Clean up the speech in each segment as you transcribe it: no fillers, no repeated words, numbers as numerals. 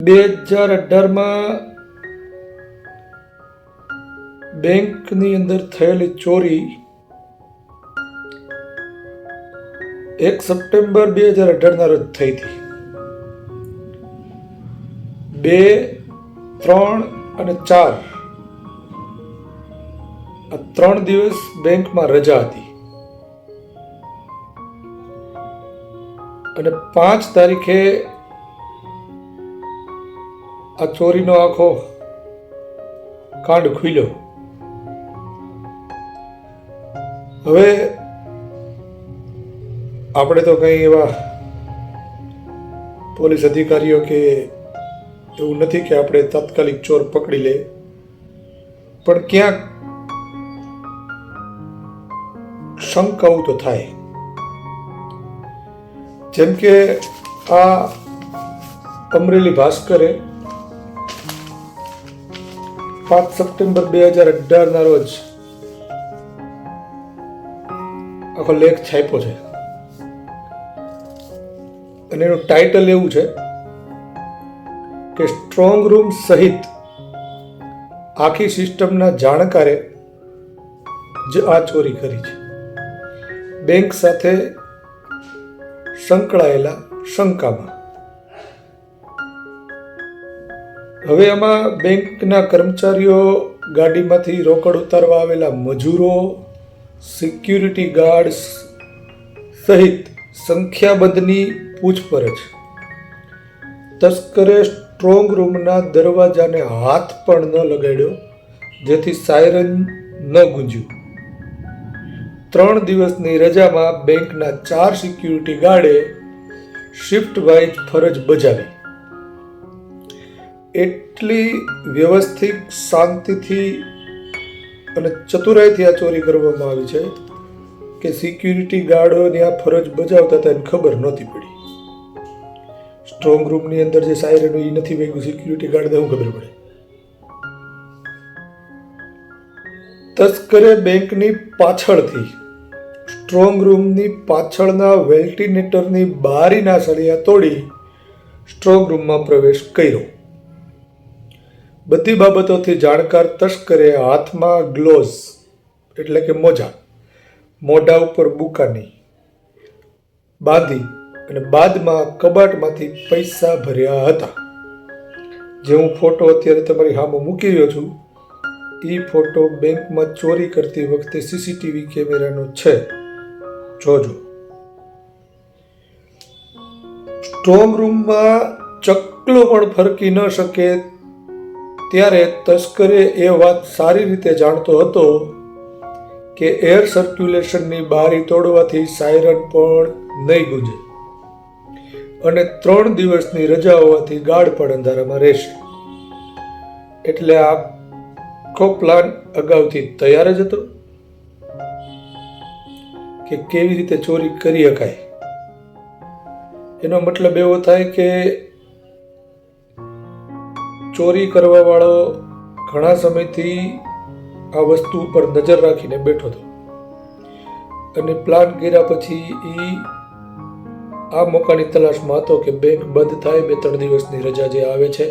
2018માં બેંકની અંદર થયેલી ચોરી 1 સપ્ટેમ્બર 2018ના રોજ થઈ હતી. 2, 3 અને 4 આ 3 દિવસ બેંકમાં રજા હતી અને 5 તારીખે આ ચોરીનો આખો કાંડ ખુલ્યો. હવે આપણે તો કંઈ એવા પોલીસ અધિકારીઓ કે એવું નથી કે આપણે તાત્કાલિક ચોર પકડી લે, પણ ક્યાંક શંકાઓ તો થાય. જેમ કે આ અમરેલી ભાસ્કરે 5 સપ્ટેમ્બર 2018ના રોજ આખો લેખ છાપ્યો છે અને એનું ટાઇટલ એવું છે કે સ્ટ્રોંગ રૂમ સહિત આખી સિસ્ટમના જાણકારે જ આ ચોરી કરી છે. બેંક સાથે સંકળાયેલા શંકામાં. હવે આમાં બેંકના કર્મચારીઓ, ગાડીમાંથી રોકડ ઉતારવા આવેલા મજૂરો, સિક્યુરિટી ગાર્ડ્સ સહિત સંખ્યાબંધની પૂછપરછ. તસ્કરે સ્ટ્રોંગ રૂમના દરવાજાને હાથ પણ ન લગાડ્યો જેથી સાયરન ન ગુંજ્યું. 3 દિવસની રજામાં બેંકના 4 સિક્યુરિટી ગાર્ડે શિફ્ટ વાઇઝ ફરજ બજાવી. એટલી વ્યવસ્થિત, શાંતિથી અને ચતુરાઈથી આ ચોરી કરવામાં આવી છે કે સિક્યુરિટી ગાર્ડોની આ ફરજ બજાવતા હતા એને ખબર નહોતી પડી. સ્ટ્રોંગ રૂમની અંદર જે સાયરન હોય એ નથી વાગ્યું, સિક્યુરિટી ગાર્ડને શું ખબર પડે? તસ્કરે બેંકની પાછળથી સ્ટ્રોંગ રૂમની પાછળના વેન્ટિલેટરની બારીના સળિયા તોડી સ્ટ્રોંગ રૂમમાં પ્રવેશ કર્યો. બધી બાબતોથી જાણકાર તસ્કરે હાથમાં ગ્લોવ્સ એટલે કે મોજા, મોઢા ઉપર બુકાની બાંધી અને બાદમાં કબાટમાંથી પૈસા ભર્યા હતા. જે હું ફોટો અત્યારે તમારી સામે મૂકી રહ્યો છું એ ફોટો બેંકમાં ચોરી કરતી વખતે સીસીટીવી કેમેરાનો છે, જોજો. સ્ટ્રોંગ રૂમમાં ચકલો પણ ફરકી ન શકે ત્યારે તસ્કરે એ વાત સારી રીતે જાણતો હતો કે એર સર્ક્યુલેશનની બારી તોડવાથી સાયરન પણ નહીં ગુંજે અને 3 દિવસની રજા હોવાથી ગાર્ડ પણ અંધારામાં રહેશે. એટલે આખો પ્લાન અગાઉથી તૈયાર જ હતો કે કેવી રીતે ચોરી કરી શકાય. એનો મતલબ એવો થાય કે ચોરી કરવા વાળો ઘણા સમયથી આ વસ્તુ ઉપર નજર રાખીને બેઠો હતો અને પ્લાન કર્યા પછી એ આ મોકાની તલાશમાં હતો કે બેંક બંધ થાય, 2-3 દિવસની રજા જે આવે છે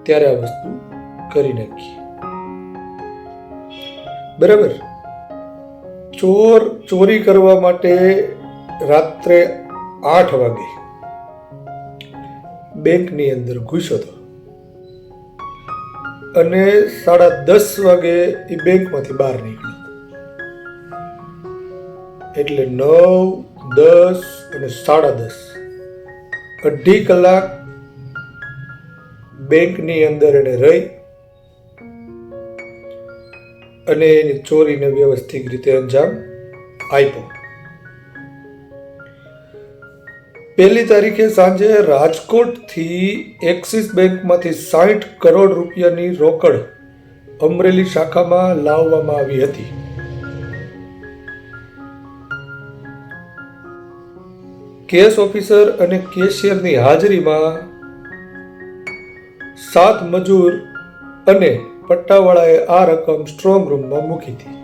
ત્યારે આ વસ્તુ કરી નાખી. બરાબર. ચોર ચોરી કરવા માટે રાત્રે 8 વાગે બેંકની અંદર ઘૂસ્યો હતો અને 10:30 વાગે એ બેંકમાંથી બહાર નીકળ્યો. એટલે 9, 10 અને 10:30 2.5 કલાક બેંકની અંદર એને રહી અને એની ચોરીને વ્યવસ્થિત રીતે અંજામ આપ્યો. 1 તારીખે સાંજે રાજકોટથી એક્સિસ બેંકમાંથી 60 કરોડ રૂપિયાની રોકડ અમરેલી શાખામાં લાવવામાં આવી હતી. કેસ ઓફિસર અને કેશિયરની હાજરીમાં 7 મજૂર અને પટ્ટાવાળાએ આ રકમ સ્ટ્રોંગ રૂમમાં મૂકી હતી.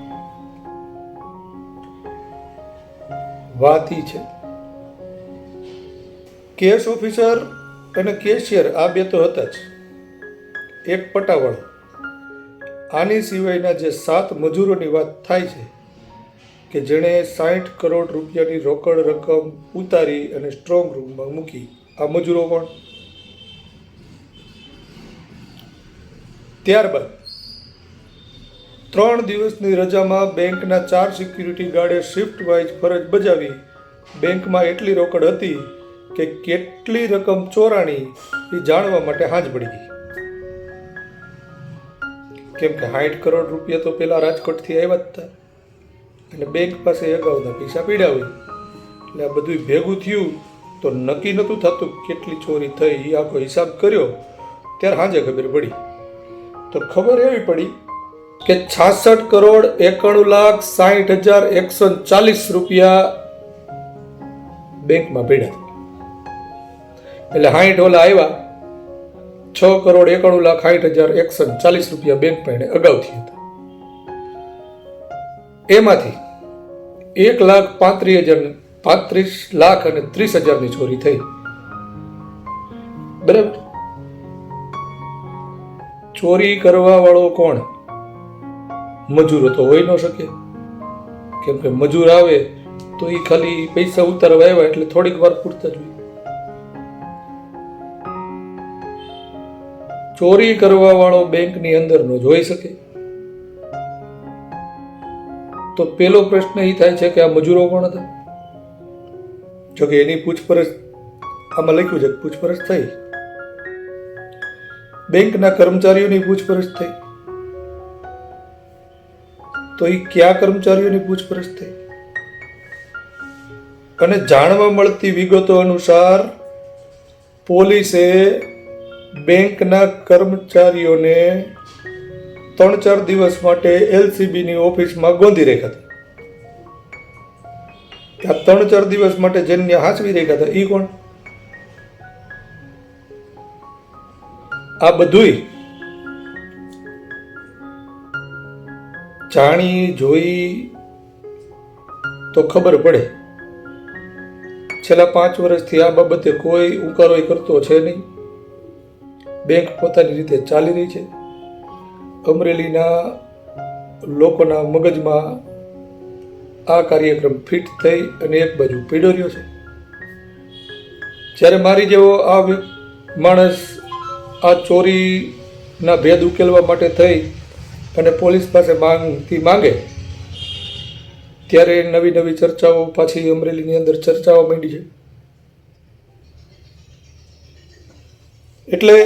વાત ઈ છે કેસ ઓફિસર અને કેશિયર આ બે તો હતા જ, એક પટાવાળો. આની સિવાયના જે 7 મજૂરોની વાત થાય છે કે જેણે 60 કરોડ રૂપિયાની રોકડ રકમ ઉતારી અને સ્ટ્રોંગ રૂમમાં મૂકી, આ મજૂરો કોણ? ત્યારબાદ 3 દિવસની રજામાં બેંકના 4 સિક્યુરિટી ગાર્ડે શિફ્ટ વાઇઝ ફરજ બજાવી બેંકમાં એટલી રોકડ હતી કે કેટલી રકમ ચોરાણી એ જાણવા માટે હાંજ પડી ગઈ. કેમ કે 60 કરોડ રૂપિયા તો પેલા રાજકોટથી આવ્યા જ હતા અને બેંક પાસે અગાઉના પૈસા પીડ્યા હોય, એટલે આ બધું ભેગું થયું તો નક્કી નહોતું થતું કેટલી ચોરી થઈ. એ આખો હિસાબ કર્યો ત્યારે હાંજે ખબર પડી. તો ખબર એવી પડી કે 66 કરોડ 91,60,140 રૂપિયા બેંકમાં પડ્યા. એટલે 60 ઓલા આવ્યા, 6 કરોડ 91,60,140 રૂપિયા બેંકમાં એને અગાઉથી હતા. એમાંથી 1,35,30,000 ચોરી થઈ. બરાબર. ચોરી કરવા વાળો કોણ? મજૂરો તો હોઈ ન શકે, કેમ કે મજૂર આવે તો એ ખાલી પૈસા ઉતારવા આવ્યા એટલે થોડીક વાર પૂરતા જ હોય. ચોરી કરવા વાળો બેંકની અંદર ન જોઈ શકે. તો પેલો પ્રશ્ન એ થાય છે કે આ મજૂરો કોણ હતા? જોકે એની પૂછપરછ આમાં લખ્યું છે, પૂછપરછ થઈ. બેંકના કર્મચારીઓની પૂછપરછ થઈ. તો એ કયા કર્મચારીઓની પૂછપરછ થઈ? અને જાણવા મળતી વિગતો અનુસાર પોલીસે બેંકના કર્મચારીઓને 3-4 દિવસ માટે LCBની ઓફિસમાં ગોંધી રાખ્યા હતા. આ 3-4 દિવસ માટે જેને હાંસવી રાખ્યા હતા એ કોણ? આ બધુંય જાણી જોઈ તો ખબર પડે. છેલ્લા 5 વર્ષથી આ બાબતે કોઈ ઉકારોય કરતો છે નહીં. બેંક પોતાની રીતે ચાલી રહી છે. અમરેલીના લોકોના મગજમાં આ કાર્યક્રમ ફિટ થઈ અને એક બાજુ પીડો રહ્યો છે. જ્યારે મારી જેવો આ માણસ આ ચોરીના ભેદ ઉકેલવા માટે થઈ અને પોલીસ પાસે માંગે ત્યારે નવી નવી ચર્ચાઓ પાછી અમરેલીની અંદર ચર્ચાઓ માંડી છે. એટલે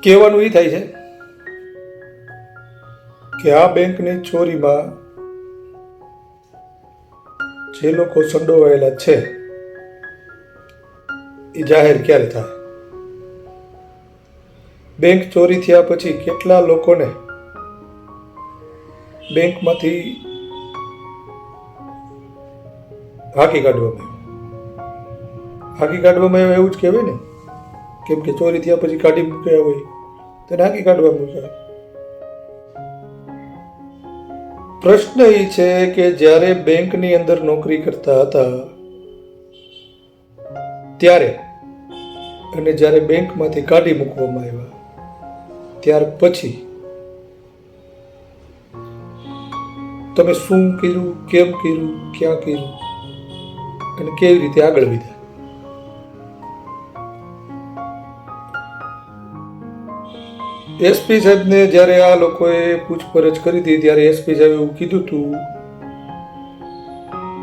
કહેવાનું એ થાય છે કે આ બેંકની ચોરીમાં જે લોકો સંડોવાયેલા છે એ જાહેર ક્યારે થાય? બેંક ચોરી થયા પછી કેટલા લોકોને બેંકમાંથી હાંકી કાઢવામાં આવ્યા એવું જ કહેવાય ને, કેમ કે ચોરી થયા પછી કાઢી મૂક્યા હોય તો હાંકી કાઢવામાં આવ્યા. પ્રશ્ન એ છે કે જ્યારે બેંકની અંદર નોકરી કરતા હતા ત્યારે અને જ્યારે બેંકમાંથી કાઢી મૂકવામાં આવ્યા ત્યાર પછી તમે શું કર્યું, કેમ કર્યું, ક્યાં કર્યું અને કેવી રીતે આગળ વધ્યા? એસપી સાહેબને જ્યારે આ લોકોએ પૂછપરછ કરી હતી ત્યારે એસપી સાહેબે એવું કીધું હતું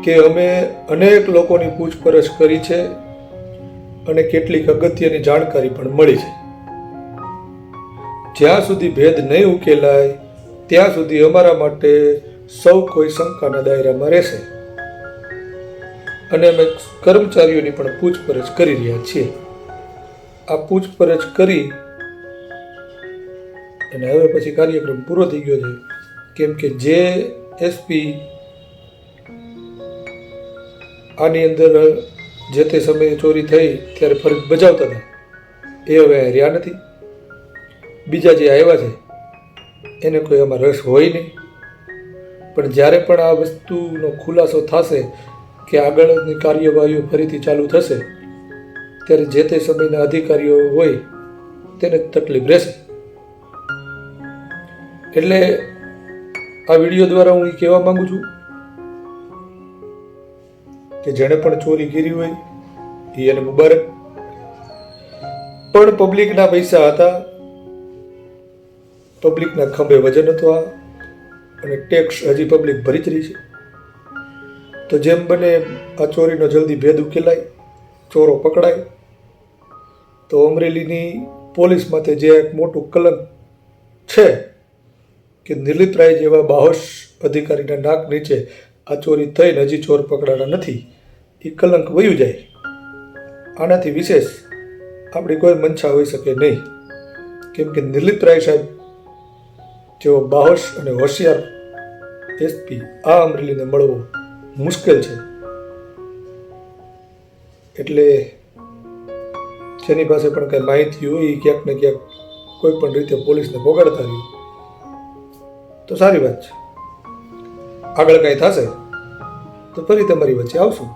કે અમે અનેક લોકોની પૂછપરછ કરી છે અને કેટલીક અગત્યની જાણકારી પણ મળી છે. જ્યાં સુધી ભેદ નહીં ઉકેલાય ત્યાં સુધી અમારા માટે સૌ કોઈ શંકાના દાયરામાં રહેશે અને અમે કર્મચારીઓની પણ પૂછપરછ કરી રહ્યા છીએ. આ પૂછપરછ કરી અને હવે પછી કાર્યક્રમ પૂરો થઈ ગયો છે, કેમ કે જે એસપી આની અંદર જે તે સમયે ચોરી થઈ ત્યારે ફરજ બજાવતા હતા એ હવે રહ્યા નથી. બીજા જે આવ્યા છે એને કોઈ આમાં રસ હોય નહીં. પણ જ્યારે પણ આ વસ્તુનો ખુલાસો થશે કે આગળની કાર્યવાહીઓ ફરીથી ચાલુ થશે ત્યારે જે તે સમયના અધિકારીઓ હોય તેને તકલીફ રહેશે. એટલે આ વિડીયો દ્વારા હું એ કહેવા માંગુ છું કે જેણે પણ ચોરી કરી હોય એ એને મુબારક. પણ પબ્લિકના પૈસા હતા, પબ્લિકના ખંભે વજન હતું આ, અને ટેક્સ હજી પબ્લિક ભરી જ રહી છે. તો જેમ બને આ ચોરીનો જલ્દી ભેદ ઉકેલાય, ચોરો પકડાય, તો અમરેલીની પોલીસ માટે જે એક મોટું કલંક છે કે નિર્લિપ્તરાય જેવા બાહોશ અધિકારીના નાક નીચે આ ચોરી થઈને હજી ચોર પકડાના નથી, એ કલંક વયું જાય. આનાથી વિશેષ આપણી કોઈ મંશા હોઈ શકે નહીં, કેમ કે નિર્લિપ્તરાય સાહેબ જેવો બાહોશ અને હોશિયાર એસપી આ અમરેલીને મળવો મુશ્કેલ છે. એટલે જેની પાસે પણ કંઈ માહિતી હોય એ ક્યાંક ને ક્યાંક કોઈ પણ રીતે પોલીસને પોગાડતા રહ્યું તો સારી વાત છે. આગળ કાંઈ થશે તો ફરી તમારી વચ્ચે આવશું.